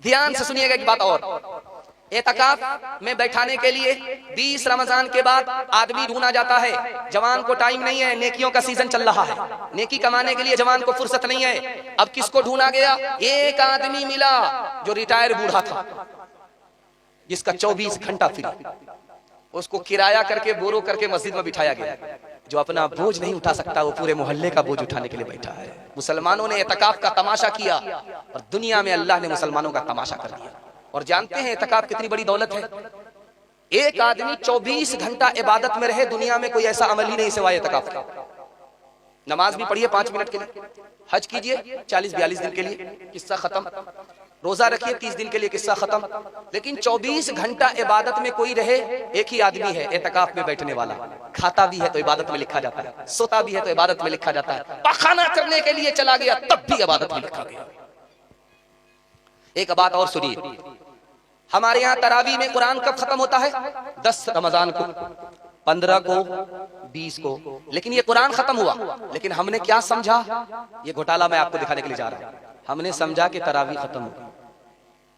دھیان سے سنیے گا ایک بات اور، اعتکاف میں بیٹھانے کے لیے 20 رمضان کے بعد آدمی ڈھونڈا جاتا ہے۔ جوان کو ٹائم نہیں ہے، نیکیوں کا سیزن چل رہا ہے، نیکی کمانے کے لیے جوان کو فرصت نہیں ہے۔ اب کس کو ڈھونڈا گیا؟ ایک آدمی ملا جو ریٹائر بوڑھا تھا، جس کا 24 گھنٹہ فری، اس کو کرایہ کر کے بورو کر کے مسجد میں بٹھایا گیا۔ جو اپنا بوجھ نہیں اٹھا سکتا وہ پورے محلے کا بوجھ اٹھانے کے لیے بیٹھا ہے۔ مسلمانوں نے اعتکاف کا تماشا کیا اور دنیا میں اللہ نے مسلمانوں کا تماشا کر دیا۔ اور جانتے ہیں اعتکاف کتنی بڑی دولت ہے؟ ایک آدمی 24 گھنٹہ عبادت میں رہے، دنیا میں کوئی ایسا عمل ہی نہیں سوائے اعتکاف کا۔ نماز بھی پڑھیے 5 منٹ کے لیے، حج کیجئے 40-42 دن کے لیے، قصہ ختم۔ روزہ رکھیے 30 دن کے لیے، قصہ ختم۔ لیکن 24 گھنٹہ عبادت میں کوئی رہے، ایک ہی آدمی ہے اعتکاف میں بیٹھنے والا۔ کھاتا بھی ہے تو عبادت میں لکھا جاتا ہے، سوتا بھی ہے تو عبادت میں لکھا جاتا ہے، پاخانہ کرنے کے لیے چلا گیا تب بھی عبادت میں لکھا گیا۔ ایک بات اور سنیے، ہمارے یہاں تراویح میں قرآن کب ختم ہوتا ہے؟ 10 رمضان کو، 15 کو، 20 کو۔ لیکن یہ قرآن ختم ہوا، لیکن ہم نے کیا سمجھا؟ یہ گھوٹالہ میں آپ کو دکھانے کے لیے جا رہا ہوں۔ ہم نے سمجھا کہ تراویح ختم ہوگی۔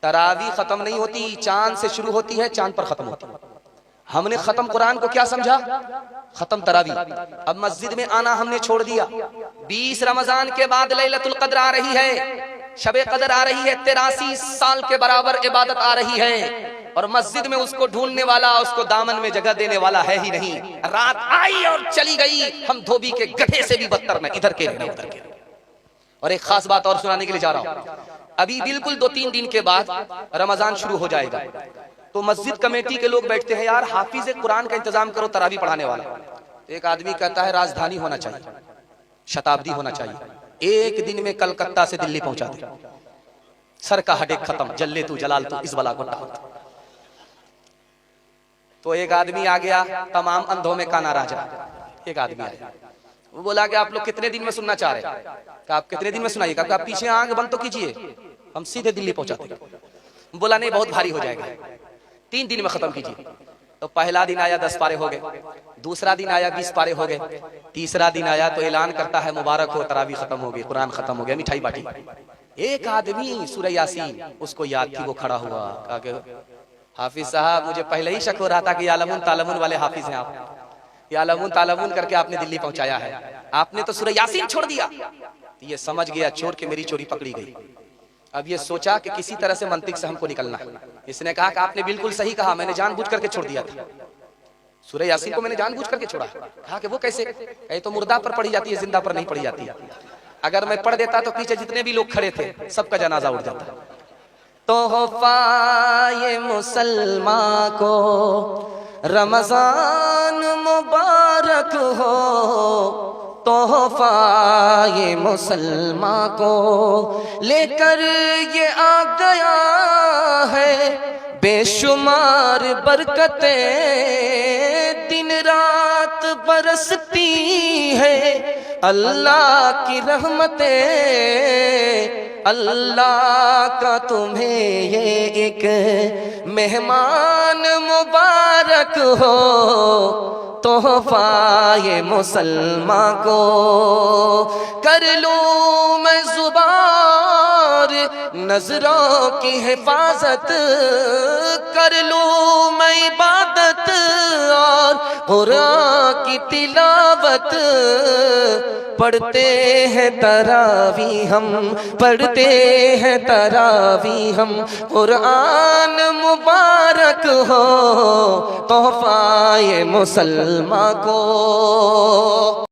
تراویح ختم نہیں ہوتی، چاند سے شروع ہوتی ہے، چاند پر ختم ہوتی ہے۔ ہم نے ختم قرآن کو کیا سمجھا؟ ختم تراویح۔ اب مسجد میں آنا ہم نے چھوڑ دیا۔ 20 رمضان کے بعد لیلۃ القدر آ رہی ہے، شب قدر آ رہی ہے، 83 سال کے برابر عبادت آ رہی ہے، اور مسجد میں اس کو ڈھونڈنے والا، اس کو دامن میں جگہ دینے والا ہے ہی نہیں۔ رات آئی اور چلی گئی، ہم دھوبی کے گدھے سے بھی بدتر، نہ ادھر کے نہ ادھر کے۔ اور ایک خاص بات اور سنانے کے لیے جا رہا ہوں، ابھی بالکل 2-3 دن کے بعد رمضان شروع ہو جائے گا، تو مسجد کمیٹی کے لوگ بیٹھتے ہیں، یار حافظ قرآن کا انتظام کرو تراویح پڑھانے والا۔ ایک آدمی کہتا ہے راجدھانی ہونا چاہیے، شتابدی ہونا چاہیے، ایک دن میں کلکتہ سے دلی پہنچا دے، سر کا ہڈے ختم، جلے تو جلال تو اس بلا کو ڈال۔ تو ایک آدمی آ گیا، تمام اندھوں میں کانا راجا۔ ایک آدمی آیا، وہ بولا کہ آپ لوگ کتنے دن میں سننا چاہ رہے ہیں؟ کہ آپ کتنے دن میں سنائیے گا؟ کہ آپ پیچھے آنکھ بند تو کیجئے، ہم سیدھے دلی پہنچاتے ہیں۔ بولا نہیں، بہت بھاری ہو جائے گا، 3 دن میں ختم کیجئے۔ تو پہلا دن آیا 10 پارے ہو گئے، دوسرا دن آیا 20 پارے ہو گئے، تیسرا دن آیا تو اعلان کرتا ہے مبارک ہو، تراویح ختم ہو گئی، قرآن ختم ہو گیا، مٹھائی باٹی۔ ایک آدمی سورہ یاسین اس کو یاد تھی، وہ کھڑا ہوا، کہا کہ حافظ صاحب مجھے پہلے ہی شک ہو رہا تھا کہ یعلمون تعلمون والے حافظ ہیں آپ، یعلمون تعلمون کر کے آپ نے دلی پہنچایا ہے، آپ نے تو سورہ یاسین چھوڑ دیا۔ یہ سمجھ گیا چور کے میری چوری پکڑی گئی۔ اب یہ سوچا کہ کسی طرح سے منطق سے ہم کو نکلنا ہے۔ اس نے کہا کہ آپ نے بالکل صحیح کہا، میں نے جان بوجھ کر کے چھوڑ دیا تھا، سورہ یاسین کو میں نے جان بوجھ کر کے چھوڑا۔ کہا کہ وہ کیسے؟ کہے تو مردہ پر پڑھی جاتی ہے، زندہ پر نہیں پڑھی جاتی ہے، اگر میں پڑھ دیتا تو پیچھے جتنے بھی لوگ کھڑے تھے سب کا جنازہ اٹھ جاتا۔ تحفہ یہ مسلمان کو رمضان مبارک ہو، تحفہ یہ مسلمان کو لے کر یہ آ گیا ہے، بے شمار برکتیں دن رات برستی ہے، اللہ کی رحمتیں، اللہ کا تمہیں یہ ایک مہمان مبارک ہو، تحفہ یہ مسلمان کو کر لوں میں زبار، نظروں کی حفاظت کر لوں میں عبادت، اور قرآن کی تلاوت پڑھتے ہیں تراویح ہم، پڑھتے ہیں تراویح ہم، قرآن مبارک ہو، تحفہ یہ مسلمان کو۔